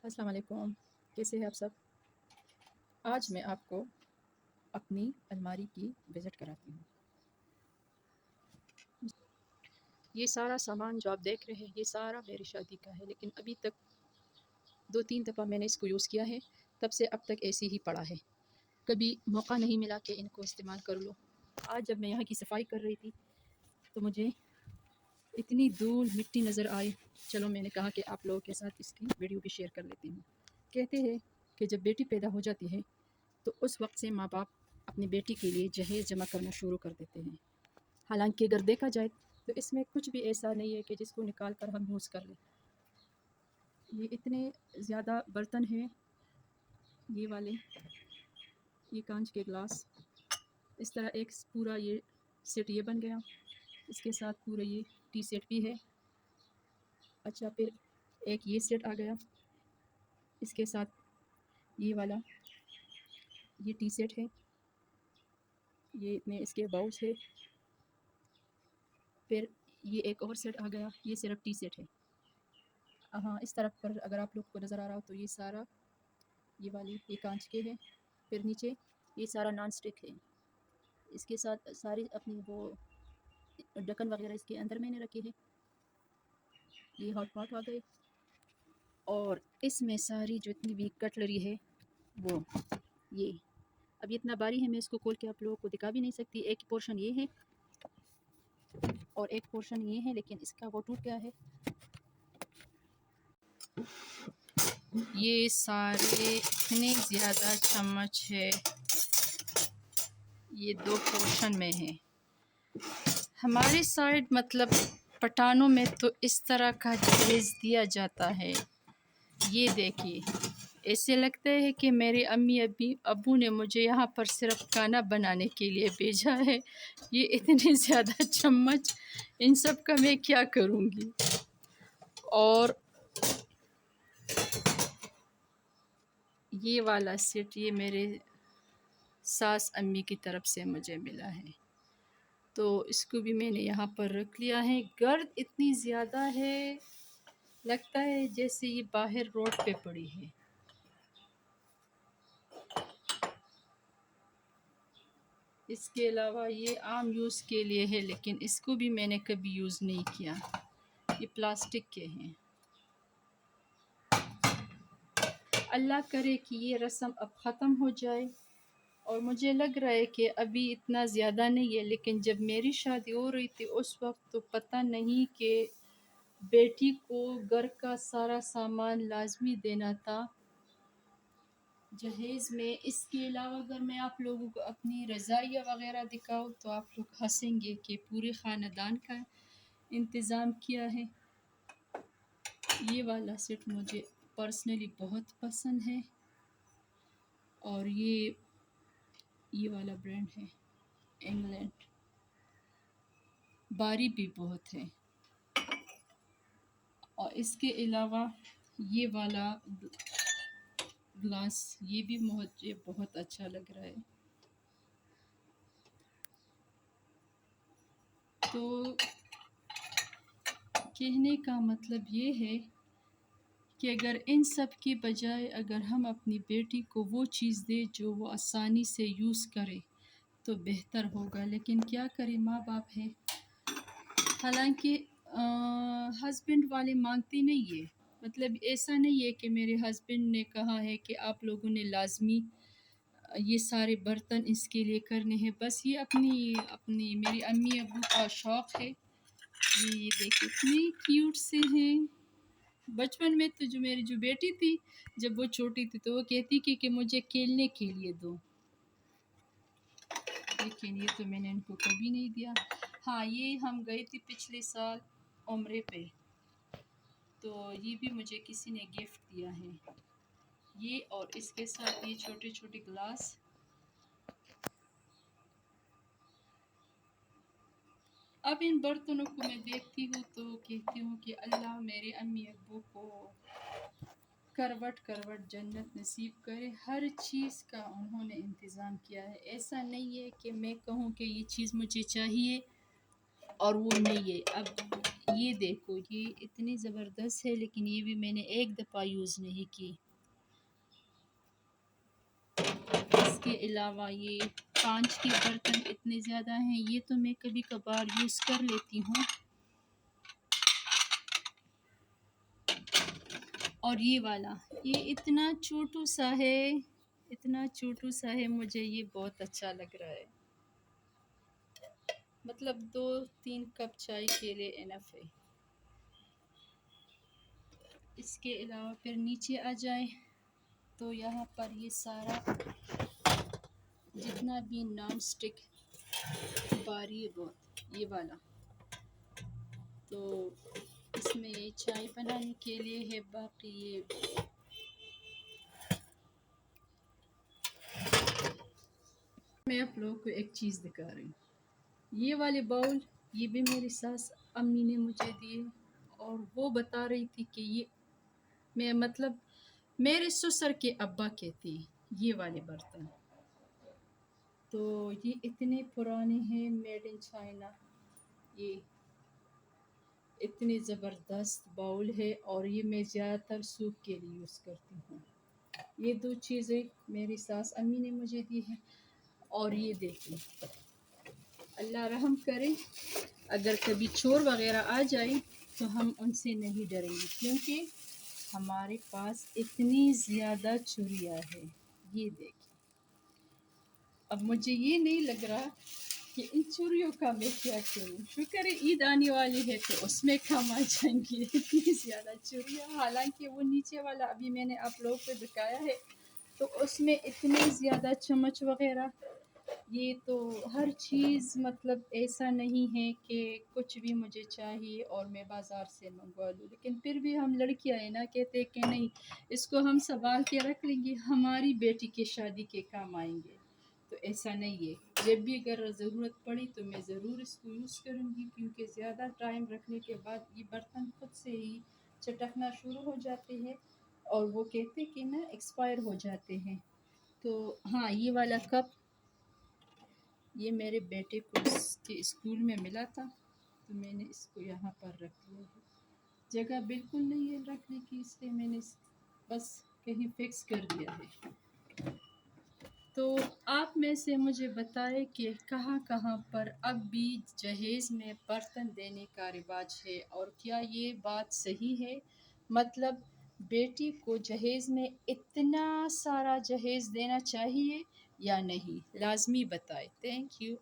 السلام علیکم، کیسے ہیں آپ سب؟ آج میں آپ کو اپنی الماری کی وزٹ کراتی ہوں۔ یہ سارا سامان جو آپ دیکھ رہے ہیں یہ سارا میری شادی کا ہے، لیکن ابھی تک 2-3 دفعہ میں نے اس کو یوز کیا ہے، تب سے اب تک ایسے ہی پڑا ہے، کبھی موقع نہیں ملا کہ ان کو استعمال کر لوں۔ آج جب میں یہاں کی صفائی کر رہی تھی تو مجھے اتنی دھول مٹی نظر آئی، چلو میں نے کہا کہ آپ لوگوں کے ساتھ اس کی ویڈیو بھی شیئر کر لیتی ہوں۔ کہتے ہیں کہ جب بیٹی پیدا ہو جاتی ہے تو اس وقت سے ماں باپ اپنی بیٹی کے لیے جہیز جمع کرنا شروع کر دیتے ہیں، حالانکہ اگر دیکھا جائے تو اس میں کچھ بھی ایسا نہیں ہے کہ جس کو نکال کر ہم یوز کر لیں۔ یہ اتنے زیادہ برتن ہیں، یہ والے، یہ کانچ کے گلاس، اس طرح ایک پورا یہ سیٹ یہ بن گیا، اس کے ساتھ پورا یہ ٹی سیٹ بھی ہے۔ اچھا، پھر ایک یہ سیٹ آ گیا، اس کے ساتھ یہ والا یہ ٹی سیٹ ہے، یہ اتنے اس کے باؤس ہے۔ پھر یہ ایک اور سیٹ آ گیا، یہ صرف ٹی سیٹ ہے۔ ہاں، اس طرف پر اگر آپ لوگ کو نظر آ رہا ہو تو یہ سارا یہ والی یہ کانچ کے ہے، پھر نیچے یہ سارا نان سٹک ہے۔ اس کے ساتھ ساری اپنی وہ ڈکن وغیرہ اس کے اندر میں نے رکھے ہیں۔ یہ ہاٹ پاٹ آ گئے، اور اس میں ساری جو اتنی بھی کٹلری ہے وہ یہ اب اتنا باری ہے، میں اس کو کھول کے آپ لوگوں کو دکھا بھی نہیں سکتی۔ ایک پورشن یہ ہے اور ایک پورشن یہ ہے، لیکن اس کا وہ ٹوٹ گیا ہے۔ یہ سارے اتنے زیادہ چمچ ہے، یہ 2 پورشن میں ہے۔ ہمارے سائڈ مطلب پٹانوں میں تو اس طرح کا جہیز دیا جاتا ہے، یہ دیکھیے، ایسے لگتا ہے کہ میرے امی ابو نے مجھے یہاں پر صرف کھانا بنانے کے لیے بھیجا ہے۔ یہ اتنے زیادہ چمچ، ان سب کا میں کیا کروں گی؟ اور یہ والا سیٹ یہ میرے ساس امی کی طرف سے مجھے ملا ہے، تو اس کو بھی میں نے یہاں پر رکھ لیا ہے۔ گرد اتنی زیادہ ہے، لگتا ہے جیسے یہ باہر روڈ پہ پڑی ہے۔ اس کے علاوہ یہ عام یوز کے لیے ہے، لیکن اس کو بھی میں نے کبھی یوز نہیں کیا، یہ پلاسٹک کے ہیں۔ اللہ کرے کہ یہ رسم اب ختم ہو جائے، اور مجھے لگ رہا ہے کہ ابھی اتنا زیادہ نہیں ہے، لیکن جب میری شادی ہو رہی تھی اس وقت تو پتہ نہیں کہ بیٹی کو گھر کا سارا سامان لازمی دینا تھا جہیز میں۔ اس کے علاوہ اگر میں آپ لوگوں کو اپنی رضائیہ وغیرہ دکھاؤں تو آپ لوگ ہنسیں گے کہ پورے خاندان کا انتظام کیا ہے۔ یہ والا سیٹ مجھے پرسنلی بہت پسند ہے، اور یہ والا برانڈ ہے انگلینڈ، باری بھی بہت ہے۔ اور اس کے علاوہ یہ والا گلاس، یہ بھی مجھے بہت اچھا لگ رہا ہے۔ تو کہنے کا مطلب یہ ہے کہ اگر ان سب کی بجائے اگر ہم اپنی بیٹی کو وہ چیز دیں جو وہ آسانی سے یوز کرے تو بہتر ہوگا، لیکن کیا کرے، ماں باپ ہے۔ حالانکہ ہسبینڈ والے مانگتے نہیں ہے، مطلب ایسا نہیں ہے کہ میرے ہسبینڈ نے کہا ہے کہ آپ لوگوں نے لازمی یہ سارے برتن اس کے لیے کرنے ہیں، بس یہ اپنی میری امی ابو کا شوق ہے۔ یہ دیکھیں اتنے کیوٹ سے ہیں۔ بچپن میں تو میری جو بیٹی تھی جب وہ چھوٹی تھی تو وہ کہتی کہ مجھے کھیلنے کے لیے دو، لیکن یہ تو میں نے ان کو کبھی نہیں دیا۔ ہاں، یہ ہم گئے تھے پچھلے سال عمرے پہ، تو یہ بھی مجھے کسی نے گفٹ دیا ہے، یہ اور اس کے ساتھ یہ چھوٹے چھوٹے گلاس۔ اب ان برتنوں کو میں دیکھتی ہوں تو کہتی ہوں کہ اللہ میرے امی ابو کو کروٹ کروٹ جنت نصیب کرے، ہر چیز کا انہوں نے انتظام کیا ہے۔ ایسا نہیں ہے کہ میں کہوں کہ یہ چیز مجھے چاہیے اور وہ نہیں ہے۔ اب یہ دیکھو یہ اتنی زبردست ہے، لیکن یہ بھی میں نے ایک دفعہ یوز نہیں کی۔ اس کے علاوہ یہ کانچ کے برتن اتنے زیادہ ہیں، یہ تو میں کبھی کبھار یوز کر لیتی ہوں۔ اور یہ والا یہ اتنا چھوٹو سا ہے، اتنا چھوٹو سا ہے، مجھے یہ بہت اچھا لگ رہا ہے، مطلب 2-3 کپ چائے کے لیے انف ہے۔ اس کے علاوہ پھر نیچے آ جائے تو یہاں پر یہ سارا جتنا بھی نان سٹک باری ہے بہت یہ والا، تو اس میں چائے بنانے کے لیے ہے۔ باقی یہ میں آپ لوگوں کو ایک چیز دکھا رہی ہوں، یہ والے باؤل یہ بھی میری ساس امی نے مجھے دیے، اور وہ بتا رہی تھی کہ یہ میں مطلب میرے سسر کے ابا کے تھے یہ والے برتن، تو یہ اتنے پرانے ہیں، میڈ ان چائنا، یہ اتنے زبردست باؤل ہے، اور یہ میں زیادہ تر سوپ کے لیے یوز کرتی ہوں۔ یہ 2 چیزیں میری ساس امی نے مجھے دی ہیں، اور یہ دیکھیں اللہ رحم کرے اگر کبھی چور وغیرہ آ جائے تو ہم ان سے نہیں ڈریں گے، کیونکہ ہمارے پاس اتنی زیادہ چوریاں ہیں۔ یہ دیکھیں، اب مجھے یہ نہیں لگ رہا کہ ان چوریوں کا میں کیا کروں، شکر ہے عید آنے والی ہے تو اس میں کم آ جائیں گی اتنی زیادہ چوریاں، حالانکہ وہ نیچے والا ابھی میں نے آپ لوگوں کو دکھایا ہے تو اس میں اتنے زیادہ چمچ وغیرہ، یہ تو ہر چیز مطلب ایسا نہیں ہے کہ کچھ بھی مجھے چاہیے اور میں بازار سے منگوا لوں، لیکن پھر بھی ہم لڑکیاں ہیں نا، کہتے ہیں کہ نہیں اس کو ہم سنبھال کے رکھ لیں گے، ہماری بیٹی کی شادی کے کام آئیں گے، تو ایسا نہیں ہے۔ جب بھی اگر ضرورت پڑی تو میں ضرور اس کو یوز کروں گی، کیونکہ زیادہ ٹائم رکھنے کے بعد یہ برتن خود سے ہی چٹکنا شروع ہو جاتے ہیں، اور وہ کہتے کہ نا ایکسپائر ہو جاتے ہیں۔ تو ہاں یہ والا کپ یہ میرے بیٹے کو اس کے اسکول میں ملا تھا، تو میں نے اس کو یہاں پر رکھ لیا ہے، جگہ بالکل نہیں ہے رکھنے کی، اس لیے میں نے بس کہیں فکس کر دیا ہے۔ تو آپ میں سے مجھے بتائے کہ کہاں کہاں پر اب بھی جہیز میں برتن دینے کا رواج ہے، اور کیا یہ بات صحیح ہے، مطلب بیٹی کو جہیز میں اتنا سارا جہیز دینا چاہیے یا نہیں، لازمی بتائے۔ Thank you.